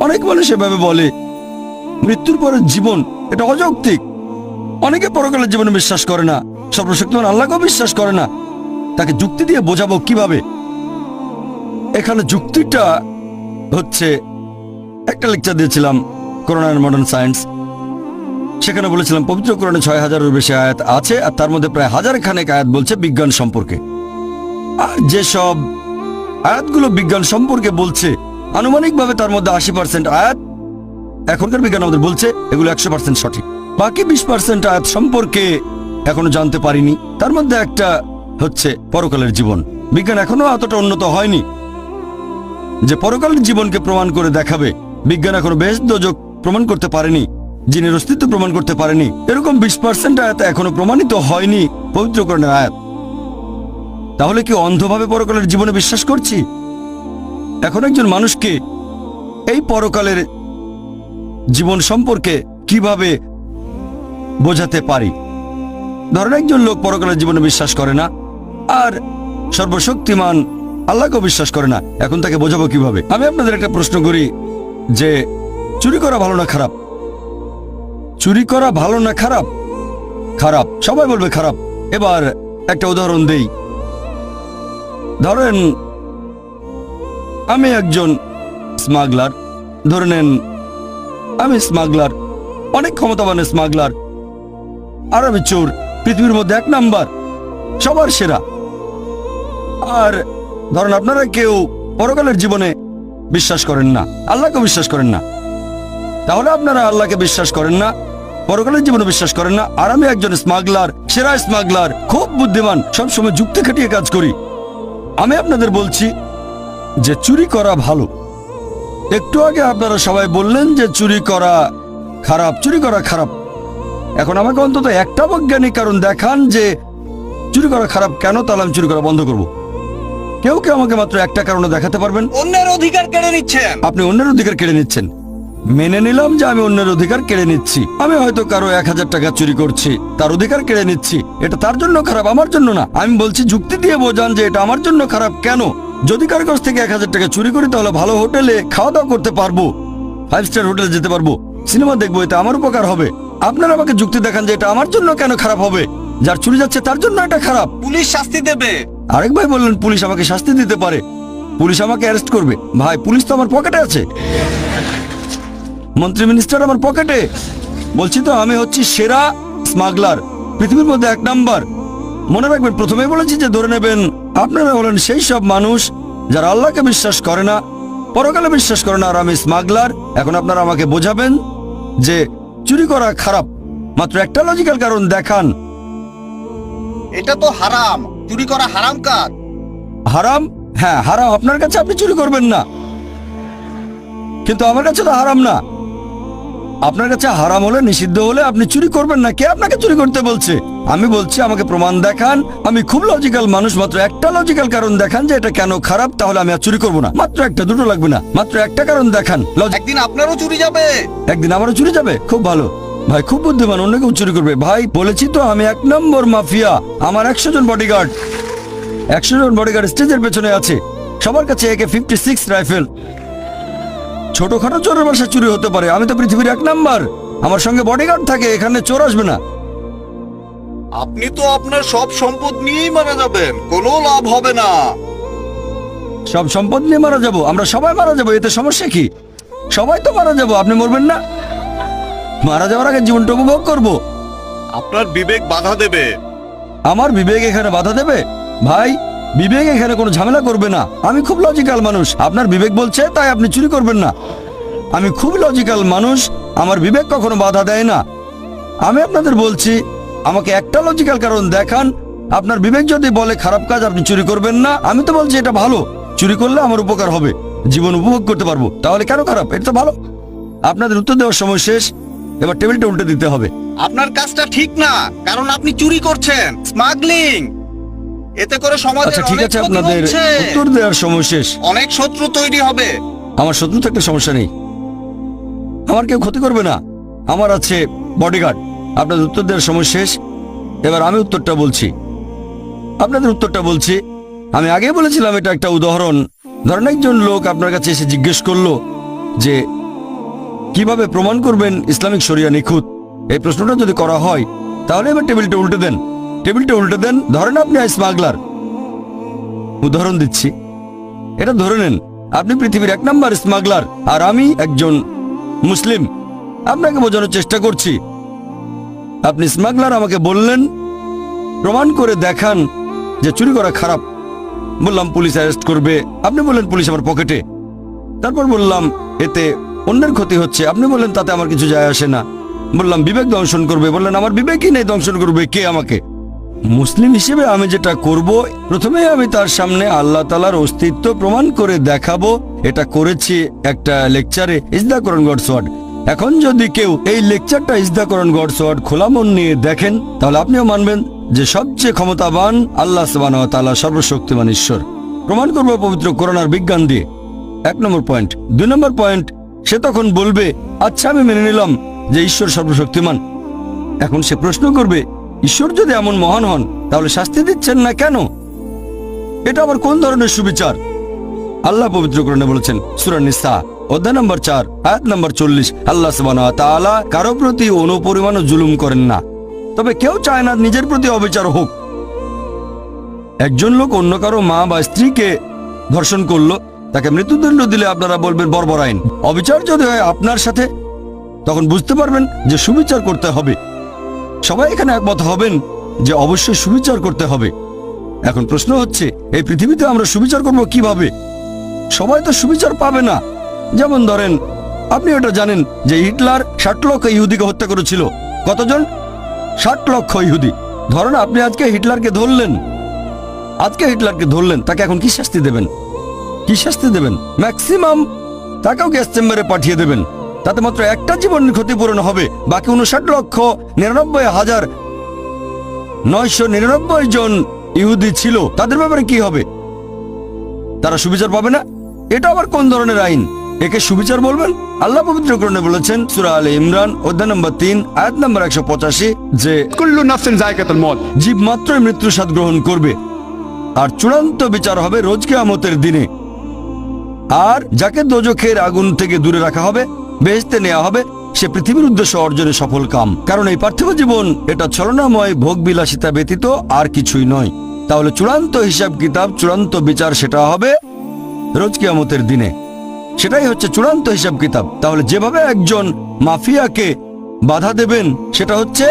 অনেক মানুষ এভাবে বলে মৃত্যুর পরের জীবন এটা অযৌক্তিক। অনেকে পরকালের জীবনে বিশ্বাস করে না, সর্বশক্তিমান আল্লাহকেও বিশ্বাস করে না। তাকে যুক্তি দিয়ে বোঝাবো কিভাবে? এখানে যুক্তিটা হচ্ছে, একটা লেকচার দিয়েছিলাম কোরআন এন্ড মডার্ন সায়েন্স। সেখানে বলেছিলাম পবিত্র কোরআনে ৬,০০০-এর বেশি আয়াত আছে, আর তার মধ্যে প্রায় ১,০০০ খানেক আয়াত বলছে বিজ্ঞান সম্পর্কে। আর যেসব আয়াতগুলো বিজ্ঞান সম্পর্কে বলছে, আনুমানিকভাবে তার মধ্যে ৮০% আয়াত এখনকার বিজ্ঞান আমাদের বলছে এগুলো ১০০% সঠিক। বাকি ২০% আয়াত সম্পর্কে এখনো জানতে পারিনি। তার মধ্যে একটা হচ্ছে পরকালের জীবন। বিজ্ঞান এখনো এতটা উন্নত হয়নি যে পরকালের জীবনকে প্রমাণ করে দেখাবে। বিজ্ঞান এখনো বেহেশত দোজখ প্রমাণ করতে পারেনি, জিনের অস্তিত্ব প্রমাণ করতে পারেনি। এরকম ২০% আয়াত এখনো প্রমাণিত হয়নি পবিত্র কোরআনের আয়াত। তাহলে কি অন্ধভাবে পরকালের জীবনে বিশ্বাস করছি? এখন একজন মানুষকে এই পরকালের জীবন সম্পর্কে কিভাবে বোঝাতে পারি? ধরেন একজন লোক পরকালের জীবনে বিশ্বাস করে না, আর সর্বশক্তিমান আল্লাহকেও বিশ্বাস করে না। এখন তাকে বোঝাবো কিভাবে? আমি আপনাদের একটা প্রশ্ন করি যে চুরি করা ভালো না খারাপ? চুরি করা ভালো না খারাপ? খারাপ, সবাই বলবে খারাপ। এবার একটা উদাহরণ দেই। ধরেন আমি একজন স্মাগলার, ধরে নেন আমি স্মাগলার, অনেক ক্ষমতাবান স্মাগলার, আর আমি চোর, পৃথিবীর মধ্যে ১ নাম্বার, সবার সেরা। আর ধরেন আপনারা কেউ পরকালের জীবনে বিশ্বাস করেন না, আল্লাহকে বিশ্বাস করেন না। তাহলে আপনারা আল্লাহকে বিশ্বাস করেন না, পরকালের জীবনে বিশ্বাস করেন না, আর আমি একজন স্মাগলার, সেরা স্মাগলার, খুব বুদ্ধিমান, সবসময় যুক্তি খাটিয়ে কাজ করি। আমি আপনাদের বলছি যে চুরি করা ভালো। একটু আগে আপনারা সবাই বললেন যে চুরি করা খারাপ, চুরি করা খারাপ। এখন আমাকে অন্তত একটা বৈজ্ঞানিক কারণ দেখান যে চুরি করা খারাপ কেন, তাহলে আমি চুরি করা বন্ধ করব। কেউ কেউ আমাকে মাত্র একটা কারণে দেখাতে পারবেন? অন্যের অধিকার কেড়ে নিচ্ছেন। আপনি অন্যের অধিকার কেড়ে নিচ্ছেন। মেনে নিলাম যে আমি অন্যের অধিকার কেড়ে নিচ্ছি। আমি হয়তো কারো ১,০০০ টাকা চুরি করছি, তার অধিকার কেড়ে নিচ্ছি। এটা তার জন্য খারাপ, আমার জন্য না। আমি বলছি যুক্তি দিয়ে বোঝান যে এটা আমার জন্য খারাপ কেন। যদি কারো কাছ থেকে ১,০০০ টাকা চুরি করি তাহলে ভালো হোটেলে খাওয়া দাওয়া করতে পারবো, 5 স্টার হোটেলে যেতে পারবো, সিনেমা দেখবো, এতে আমার উপকার হবে। আপনারা আমাকে যুক্তি দেখান যে এটা আমার জন্য কেন খারাপ হবে। যার চুরি যাচ্ছে তার জন্য এটা খারাপ। পুলিশ শাস্তি দেবে। আরেক ভাই বললেন পুলিশ আমাকে শাস্তি দিতে পারে, পুলিশ আমাকে অ্যারেস্ট করবে। ভাই পুলিশ তো আমার পকেটে আছে, মন্ত্রী মিনিস্টার আমার পকেটে। বলছি তো আমি হচ্ছি সেরা স্মাগলার, পৃথিবীর মধ্যে ১ নাম্বার। মনে রাখবেন প্রথমেই বলেছি যে ধরে নেবেন আপনারা হলেন সেই সব মানুষ যারা আল্লাহকে বিশ্বাস করে না, পরকালে বিশ্বাস করে না, আর আমি স্মাগলার। এখন আপনারা আমাকে বোঝাবেন যে চুরি করা খারাপ, মাত্র একটা লজিক্যাল কারণ দেখান। এটা তো হারাম, চুরি করা হারাম কাজ। হারাম? হ্যাঁ হারাম আপনার কাছে, আপনি চুরি করবেন না, কিন্তু আমার কাছে তো হারাম না। আপনার কাছে হারাম হলে, নিষিদ্ধ হলে আপনি চুরি করবেন না। কে আপনাকে চুরি করতে বলছে? আমি বলছি আমাকে প্রমাণ দেখান। আমি খুব লজিক্যাল মানুষ, মাত্র একটা লজিক্যাল কারণ দেখান যে এটা কেন খারাপ, তাহলে আমি আর চুরি করবো না। মাত্র একটা, দুটো লাগবে না, মাত্র একটা কারণ দেখান। একদিন আপনারও চুরি যাবে। একদিন আমারও চুরি যাবে? খুব ভালো ভাই, খুব বুদ্ধিমান, অন্য কেউ চুরি করবে। ভাই বলেছি তো আমি ১ নম্বর মাফিয়া। আমার ১০০ জন বডিগার্ড, ১০০ জন বডিগার্ড স্টেজের পেছনে আছে, সবার কাছে AK-56 রাইফেল। ছোটখাটো চোরের বাসা চুরি হতে পারে, আমি তো পৃথিবীর ১ নাম্বার, আমার সঙ্গে বডিগার্ড থাকে, এখানে চোর আসবে না। আপনি তো আপনার সব সম্পদ নিয়েই মারা যাবেন, কোনো লাভ হবে না। সব সম্পদ নিয়ে মারা যাবো? আমরা সবাই মারা যাবো, এতে সমস্যা কি? সবাই তো মারা যাবো, আপনি মরবেন না? মারা যাওয়ার আগে জীবনটা উপভোগ করবো। আপনার বিবেক বাধা দেবে। আমার বিবেক এখানে বাধা দেবে? ভাই বিবেক এখানে কোনো ঝামেলা করবে না। আমি খুব লজিক্যাল মানুষ, আপনার বিবেক বলছে তাই আপনি চুরি করবেন না। আমি খুব লজিক্যাল মানুষ, আমার বিবেক কখনো বাধা দেয় না। আমি আপনাদের বলছি আমাকে একটা লজিক্যাল কারণ দেখান। আপনার বিবেক যদি বলে খারাপ কাজ, আপনি চুরি করবেন না। আমি তো বলছি এটা ভালো, চুরি করলে আমার উপকার হবে, জীবন উপভোগ করতে পারবো, তাহলে কেন খারাপ? এটা তো ভালো। আপনাদের উত্তর দেওয়ার সময় শেষ, এবার টেবিলটা উল্টে দিতে হবে। আপনার কাজটা ঠিক না, কারণ আপনি চুরি করছেন, স্মাগলিং। এতে করে সমাজে আচ্ছা ঠিক আছে, আপনাদের উত্তর দেওয়ার সময় শেষ। অনেক শত্রু তৈরি হবে। আমার শত্রু থাকলে সমস্যা নেই, আমার কেউ ক্ষতি করবে না, আমার আছে বডিগার্ড। আপনাদের উত্তর দেওয়ার সময় শেষ, এবার আমি উত্তরটা বলছি, আপনাদের উত্তরটা বলছি। আমি আগেই বলেছিলাম এটা একটা উদাহরণ। ধরেন একজন লোক আপনার কাছে এসে জিজ্ঞেস করলো যে কিভাবে প্রমাণ করবেন ইসলামিক শরিয়া নিখুঁত? এই প্রশ্নটা যদি করা হয় তাহলে এবার টেবিলটা উল্টে দেন। টেবিলটা উল্টে দেন। ধরেন আপনি স্মাগলার, উদাহরণ দিচ্ছি, এটা ধরে নেন আপনি পৃথিবীর 1 নম্বর স্মাগলার আর আমি একজন মুসলিম। আপনাকে বোঝানোর চেষ্টা করছি। আপনি স্মাগলার, আমাকে বললেন প্রমাণ করে দেখান যে চুরি করা খারাপ। বললাম পুলিশ অ্যারেস্ট করবে। আপনি বললেন পুলিশ আমার পকেটে। তারপর বললাম এতে অন্যের ক্ষতি হচ্ছে। আপনি বললেন তাতে আমার কিছু যায় আসে না। বললাম বিবেক দংশন করবে। বললেন আমার বিবেকই নেই, দংশন করবে কে আমাকে? মুসলিম হিসেবে আমি যেটা করব, প্রথমে আমি তার সামনে আল্লাহ তাআলার অস্তিত্ব প্রমাণ করে দেখাবো। এটা করেছি একটা লেকচারে, is the Quran God's word. এখন যদি কেউ এই লেকচারটা is the Quran God's word খোলা মন নিয়ে দেখেন, তাহলে আপনিও মানবেন যে সবচেয়ে ক্ষমতাবান আল্লাহ সুবহানাহু ওয়া তাআলা, সর্বশক্তিমান ঈশ্বর। প্রমাণ করব পবিত্র কোরআন আর বিজ্ঞান দিয়ে। 1 নম্বর পয়েন্ট। 2 নম্বর পয়েন্ট, সে তখন বলবে আচ্ছা আমি মেনে নিলাম যে ঈশ্বর সর্বশক্তিমান। এখন সে প্রশ্ন করবে ঈশ্বর যদি এমন মহান হন তাহলে শাস্তি দিচ্ছেন না কেন? এটা আবার কোন ধরনের সুবিচার? আল্লাহ পবিত্র কোরআনে বলেছেন সূরা নিসা অধ্যায় নম্বর 4 আয়াত নম্বর 40, আল্লাহ সুবহানাহু ওয়া তাআলা কারো প্রতি অনুপরিমাণও জুলুম করেন না, তবে কেউ চায় না নিজের প্রতি অবিচার হোক। একজন লোক অন্য কারো মা বা স্ত্রীকে ধর্ষণ করলো, তাকে মৃত্যুদণ্ড দিলে আপনারা বলবেন বর্বর আইন। অবিচার যদি হয় আপনার সাথে, তখন বুঝতে পারবেন যে সুবিচার করতে হবে। সবাই এখানে একমত হবেন যে অবশ্যই সুবিচার করতে হবে। এখন প্রশ্ন হচ্ছে এই পৃথিবীতে আমরা সুবিচার করব কিভাবে? সবাই তো সুবিচার পাবে না। যেমন ধরেন আপনি এটা জানেন যে হিটলার 60 লক্ষ ইহুদিকে হত্যা করেছিল। কতজন? 60 লক্ষ ইহুদি। ধরেন আপনি আজকে হিটলারকে ধরলেন, তাকে এখন কি শাস্তি দেবেন? কি শাস্তি দেবেন? ম্যাক্সিমাম তাকেও গ্যাস চেম্বারে পাঠিয়ে দেবেন। তাতে মাত্র একটা জীবনের ক্ষতিপূরণ হবে। বাকি 59,99,999 জন ইহুদি ছিল, তাদের ব্যাপারে কি হবে? তারা সুবিচার পাবে না? এটা আবার কোন ধরনের আইন? একে সুবিচার বলবেন? আল্লাহ পবিত্র কোরআনে বলেছেন সূরা আলে ইমরান অধ্যায় নম্বর 3 আয়াত নম্বর 185 যে কুল্লু নাফসিন যায়কাতুল মউত, জীব মাত্রই মৃত্যুর স্বাদ গ্রহণ করবে, আর চূড়ান্ত বিচার হবে রোজ কিয়ামতের দিনে। আর যাকে দোজখের আগুন থেকে দূরে রাখা হবে, বেহেশতে নেওয়া হবে, সে পৃথিবীর উদ্দেশ্য অর্জনে সফল কাম। কারণ এই পার্থিব জীবন এটা ছলনাময় ভোগ বিলাসিতা ব্যতীত আর কিছুই নয়। তাহলে চূড়ান্ত হিসাব কিতাব, চূড়ান্ত বিচার সেটা হবে রোজ কিয়ামতের দিনে। সেটাই হচ্ছে চূড়ান্ত হিসাব কিতাব। তাহলে যেভাবে একজন মাফিয়াকে বাধা দেবেন সেটা হচ্ছে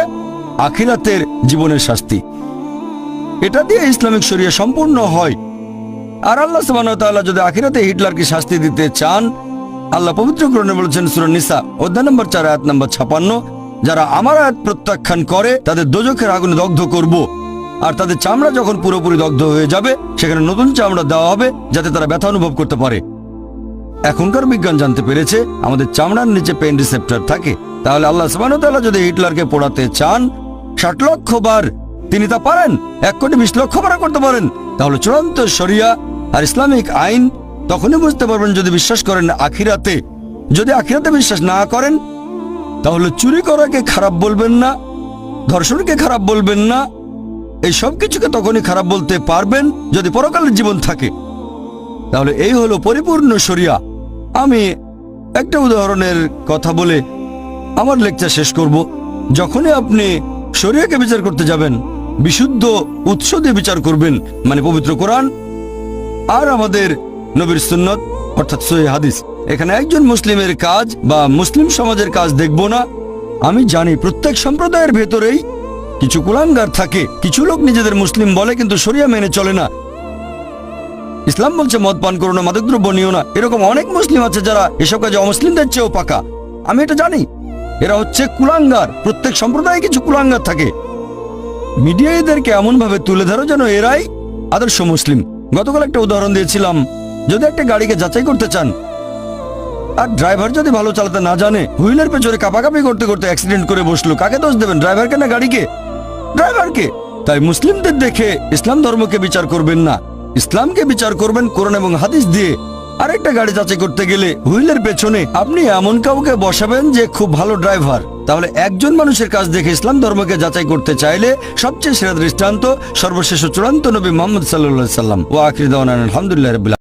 আখিরাতের জীবনের শাস্তি। এটা দিয়ে ইসলামিক শরিয়া সম্পূর্ণ হয়। আর আল্লাহ সুবহানাহু ওয়া তাআলা যদি আখিরাতে হিটলারকে শাস্তি দিতে চান, আল্লাহ পবিত্র কোরআনে বলেছেন সূরা নিসা অধ্যায় নম্বর 4 আয়াত নম্বর 56, যারা আমার আয়াত প্রত্যাখ্যান করে তাদের দোজখের আগুনে দগ্ধ করব। আর তাদের চামড়া যখন পুরোপুরি দগ্ধ হয়ে যাবে, সেখানে নতুন চামড়া দেওয়া হবে যাতে তারা ব্যথা অনুভব করতে পারে। এখনকার বিজ্ঞান জানতে পেরেছে আমাদের চামড়ার নিচে পেইন রিসেপ্টর থাকে। তাহলে আল্লাহ সুবহানাহু ওয়া তাআলা যদি হিটলারকে পোড়াতে চান 60 লক্ষ বার, তিনি তা পারেন। 1 কোটি 20 লক্ষ বার করতে পারেন। তাহলে চূড়ান্ত শরিয়া আর ইসলামিক আইন তখনই বুঝতে পারবেন যদি বিশ্বাস করেন আখিরাতে। যদি আখিরাতে বিশ্বাস না করেন তাহলে চুরি করাকে খারাপ বলবেন না, ধর্ষণকে খারাপ বলবেন না, এই সব কিছুকে তখনই খারাপ বলতে পারবেন যদি পরকালের জীবন থাকে। তাহলে এই হলো পরিপূর্ণ শরিয়া। আমি একটা উদাহরণের কথা বলে আমার লেকচার শেষ করব। যখনই আপনি শরিয়াকে বিচার করতে যাবেন, বিশুদ্ধ উৎস দিয়ে বিচার করবেন, মানে পবিত্র কোরআন আর আমাদের নবীর সুন্নত অর্থাৎ সহিহ হাদিস। এখানে একজন মুসলিমের কাজ বা মুসলিম সমাজের কাজ দেখব না। আমি জানি প্রত্যেক সম্প্রদায়ের ভেতরেই কিছু কুলাঙ্গার থাকে। কিছু লোক নিজেদের মুসলিম বলে কিন্তু শরিয়া মেনে চলে না। ইসলাম বলছে মদ পান করো না, মাদকদ্রব্য নিও না। এরকম অনেক মুসলিম আছে যারা এসব কাজে অমুসলিমদের চেয়েও পাকা। আমি এটা জানি। এরা হচ্ছে কুলাঙ্গার। প্রত্যেক সম্প্রদায়ে কিছু কুলাঙ্গার থাকে। মিডিয়া এদেরকে এমন ভাবে তুলে ধরো যেন এরাই আদর্শ মুসলিম। গতকাল একটা উদাহরণ দিয়েছিলাম, যদি একটা গাড়িকে যাচাই করতে চান আর ড্রাইভার যদি ভালো চালাতে না জানে, হুইলের পেছনে কাঁপাকাঁপি করতে করতে অ্যাক্সিডেন্ট করে বসলো, কাকে দোষ দেবেন? ড্রাইভারকে না গাড়িকে? ড্রাইভারকে। তাই মুসলিমদের দেখে ইসলাম ধর্মকে বিচার করবেন না, ইসলামকে বিচার করবেন কোরআন এবং হাদিস দিয়ে। আরেকটা গাড়ি যাচাই করতে গেলে হুইলের পেছনে আপনি এমন কাউকে বসাবেন যে খুব ভালো ড্রাইভার। তাহলে একজন মানুষের কাজ দেখে ইসলাম ধর্মকে যাচাই করতে চাইলে সবচেয়ে সেরা দৃষ্টান্ত সর্বশেষ চূড়ান্ত নবী মুহাম্মদ সাল্লাল্লাহু আলাইহি ওয়াসাল্লাম। ওয়া আখিরু দাওয়ানা আলহামদুলিল্লাহি রাব্বিল আলামিন।